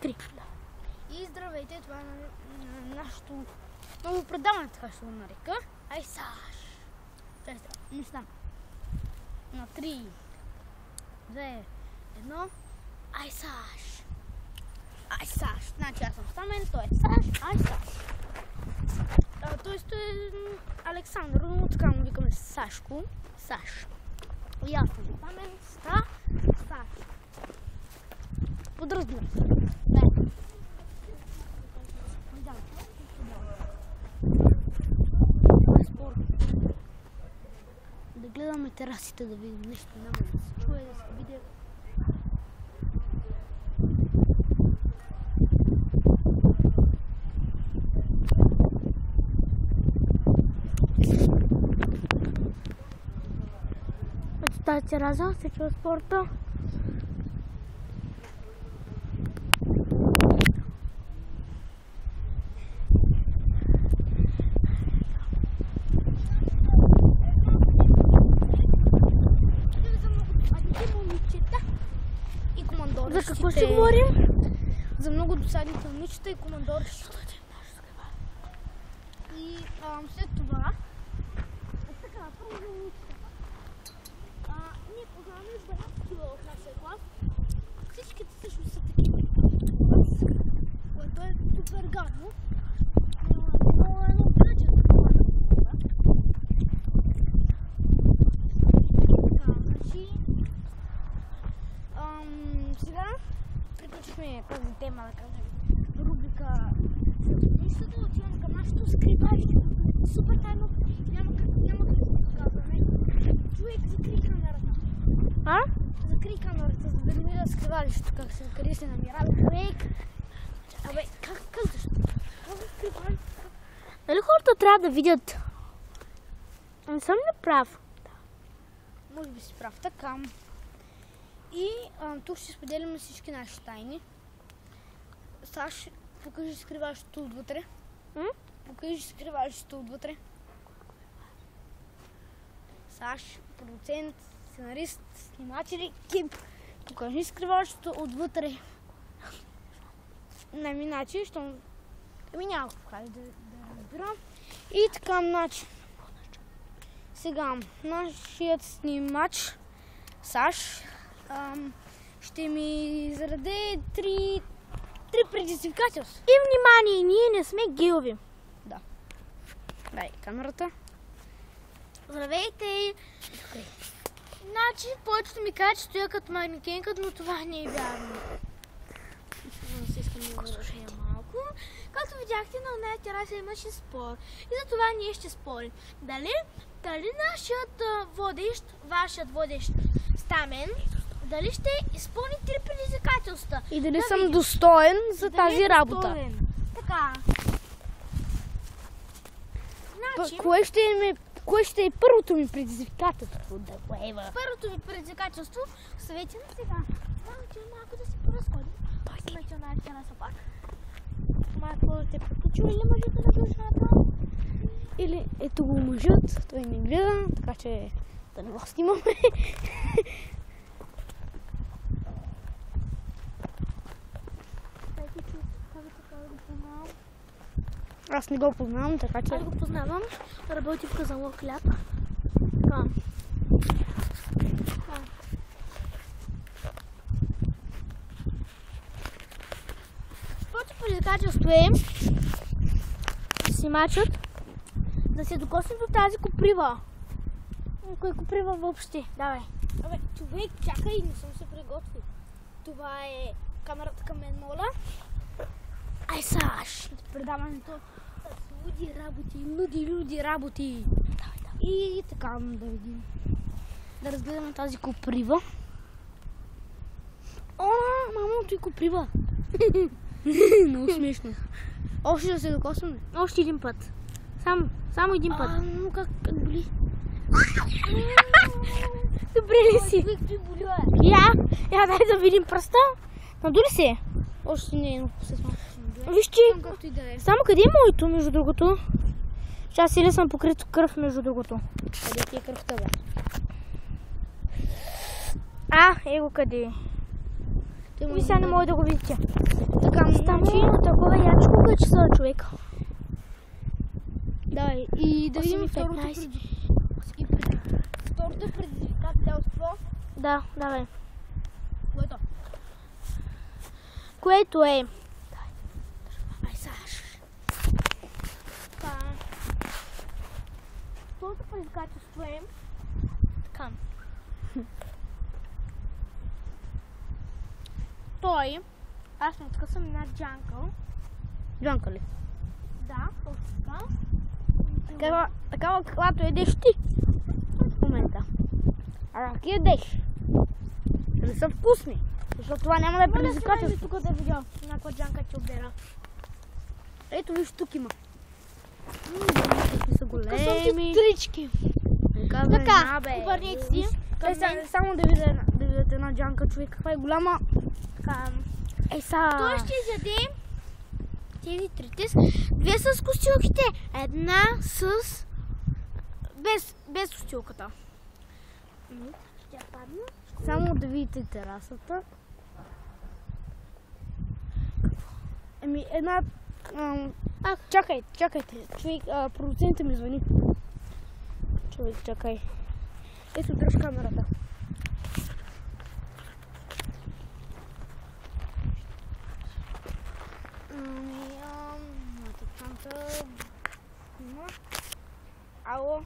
3. И здравейте, това е нашето ново предаване, така ще го нарека. Ай, Саш! Не знам. На 3, 2, 1. Ай, Саш! Ай, Саш! Значи аз съм Стамен, той е Саш. Ай, Саш! Той е Александър, но така му викаме Сашко. Саш. И аз съм Стамен, Саш. Подразбирам се. Да гледаме терасите, да видим нещо, няма да се чуе, да се види. От тази тераса се чува спорта. За какво ще говорим? За много досадните момичета и командорите. И след това... Така, първо за момичета. Ние познаваме избранатки в нашия клас. Всичките също са такива. Което е супер гадно. Но е много пречен. Сега приключихме тази тема, да кажем, рубрика Светлинището, отиваме към нашето скрибалище. Супер тайно, няма как да го казваме. Човек, закри камерата. Закри камерата, за да не видя скрибалището, къде се намира. Човек! Абе, как защо? Какво за скрибалището? Дали хората трябва да видят? Не съм ли прав? Може би си прав, така. И тук ще споделяме всички наши тайни. Саш, покажи скриващото отвътре. Покажи скриващото отвътре. Саш, продуцент, сценарист, сниматели, екип. Покажи скриващото отвътре. Иначе, щом... няма какво да разбирам. И така, начин. Сега, нашият снимач, Саш, ще ми зараде три предизвикателства. И внимание, ние не сме геови. Да. Дай камерата. Здравейте! Значи, повечето ми казват, че стоя като манекенка, но това не е вярно. Искам да го разширя малко. Както видяхте, на нея тераса имаше спор. И за това ние ще спорим. Дали нашият водещ, вашият водещ Стамен, дали ще изпълни 3 предизвикателства? И дали съм достоен за тази работа? Така. Значи, кое ще е първото ми предизвикателство? Първото ми предизвикателство, оставете на сега. Малко да се поразходим. Смече на тераса пак. Малко те приключва или мъжът да дойде направо? Или ето го мъжът, той не гледа, така че да не го снимаме. Аз не го познавам, така че... Аз го познавам. Работи в казанлък хляб. Първото предизвикателство е снимачът да се докосне до тази коприва. Кой коприва въобще? Давай. Абе, човек, чакай, не съм се приготвил. Това е камерата към мен, моля. Ай, Саш! Предаването с луди работи. Давай. И така, да видим. Да разгледаме тази коприва. Мамото и коприва. Много смешно. Още да се докосваме. Още един път. Само един път. Но как боли? Добре ли си? Я дай да видим пръста. Надули се. Още не е, но се смача. Виж, че само къде е моето, между другото? Аз или съм покрит кръв, между другото. Къде ти е кръвта, бе? Его къде е? И сега не мога да го видите. Така, Колко е часа, човек? Давай, и да видим 8:15. второто предизвикателство. Да, давай. Което? Което е... Ай, Саш. Второто предизвикателство е... Така. Аз не откъсвам една джанка. Джанка ли? Да, точно Такава, каквато едеш ти в момента. А как ядеш? Дали са вкусни? Защото това няма да е предизвикателство. Тук да видя някаква джанка ти обера. Ето виж, тук има. Какви са големи. трички. Така, обърнете си. Само да видят една джанка, човек, каква е голяма. Така. Еса. Той ще изяде тези трите. Две с костюлките, една с... без костюлката. Ще я падна. Само да видите терасата. Еми, една... чакайте. Човек, продуцентът ми звъни. Човек, чакай. Ето, дръж камерата. Ало.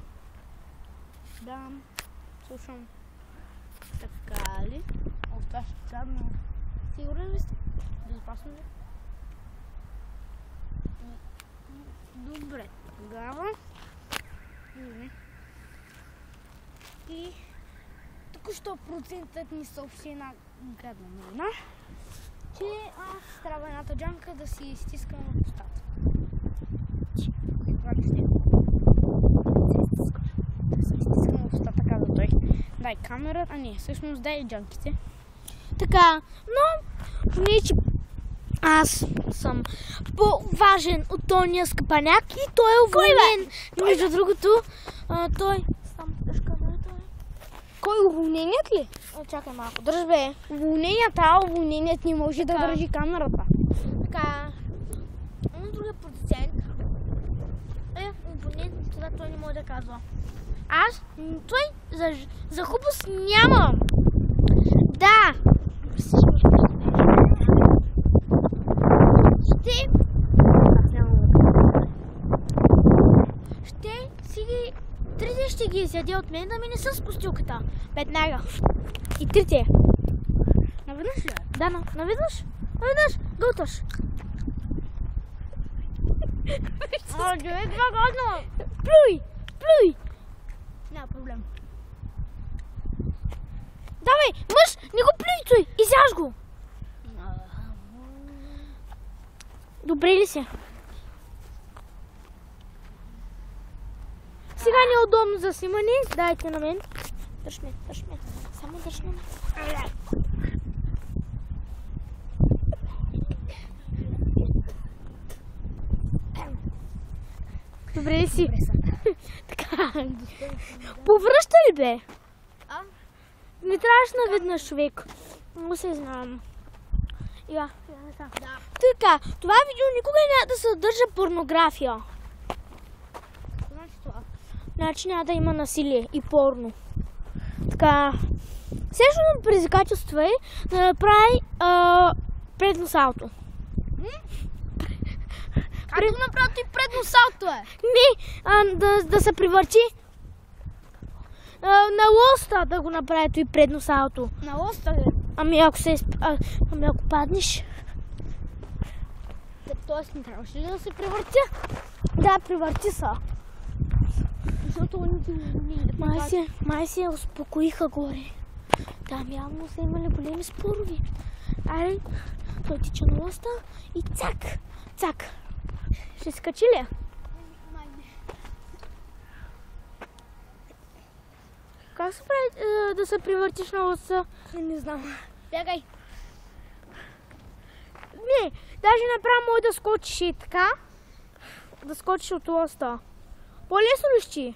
Да. Слушам. Така ли? Това ще гадно. Сигурен ли сте? Безопасно ли? Добре. Тогава. И току-що процентът ми съобщи една гадна новина, че аз трябва едната джанка да си изтискам в устата. Това ли ще? Да си изтискам в устата, каза той. Дай камерата, а не, всъщност дай джанките. Така, но понеже аз съм по-важен от тония скъпаняк и той е уволнен. Между другото, той... Само държа камерата. Кой, уволненият ли? Чакай малко, дръж бе. Уволненият не може да държи камерата. Така, другия продуцент е уволнен, това той не може да казва. Аз, той за хубост нямам. Да. Трите ще ги изяде от мен, да мине с костюлката. Веднага. И трите. Наведнъж ли? Да, наведнъж. Гълташ. Човек, това годно. Плюй. Няма проблем. Давай, мъж, не го плюй, изяж го. Добре ли си? Сега не е удобно за снимане. Дайте на мен. Държ ме. Само държ ме. Добре ли си? Така. Повръща ли бе? Не трябваше наведнъж, човек. Не се знам. Да. Така, това видео никога няма да съдържа порнография. Значи това. Значи няма да има насилие и порно. Така, следващото предизвикателство е да направи предно салто. Как го направи ти предно салто, е? Да се привърчи на лоста да го направи той предно салто. На лоста ли? Ами ако паднеш. Тоест не трябваше ли да се привъртя? Да, привърти са. Защото они Май се успокоиха горе. Там явно са имали големи спорови. Аре, той тича на лоста и цак. Ще се качи ли? Май не. Как се прави да се привъртиш на лоста? Не знам. Бягай. Не, даже направо може да скочиш и така. Да скочиш от лоста. По-лесно ли ще?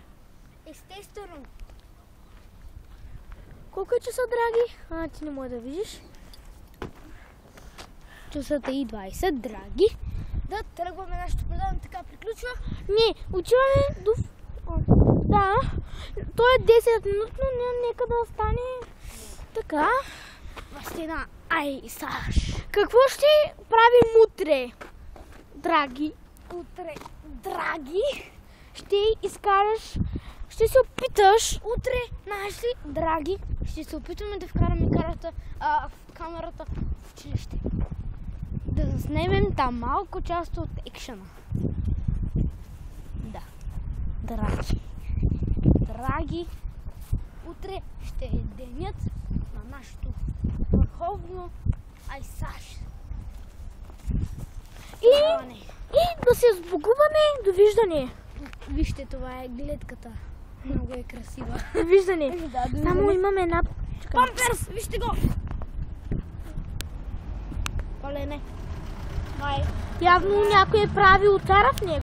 Естествено. Колко е часа, драги? Ти не може да видиш. Часът е и 20, драги. Да, тръгваме нашето предаване, така приключва. Не, отиваме до... Да, то е 10 минутно, нека да остане така. В стена. Ай, Саш. Какво ще правим утре, драги? Утре, драги. Ще изкараш, ще се опиташ. Утре, наши драги, ще се опитваме да вкараме камерата в училище. Да заснемем там малко част от екшена. Да. Драги. Драги, утре ще е денят на нашето върховно Айсаш. И да се сбогуваме. Довиждане. Вижте, това е гледката. Много е красива. Довиждане. Да, Само имаме една... Памперс, вижте го! Олене. Явно някой е правил цара в него.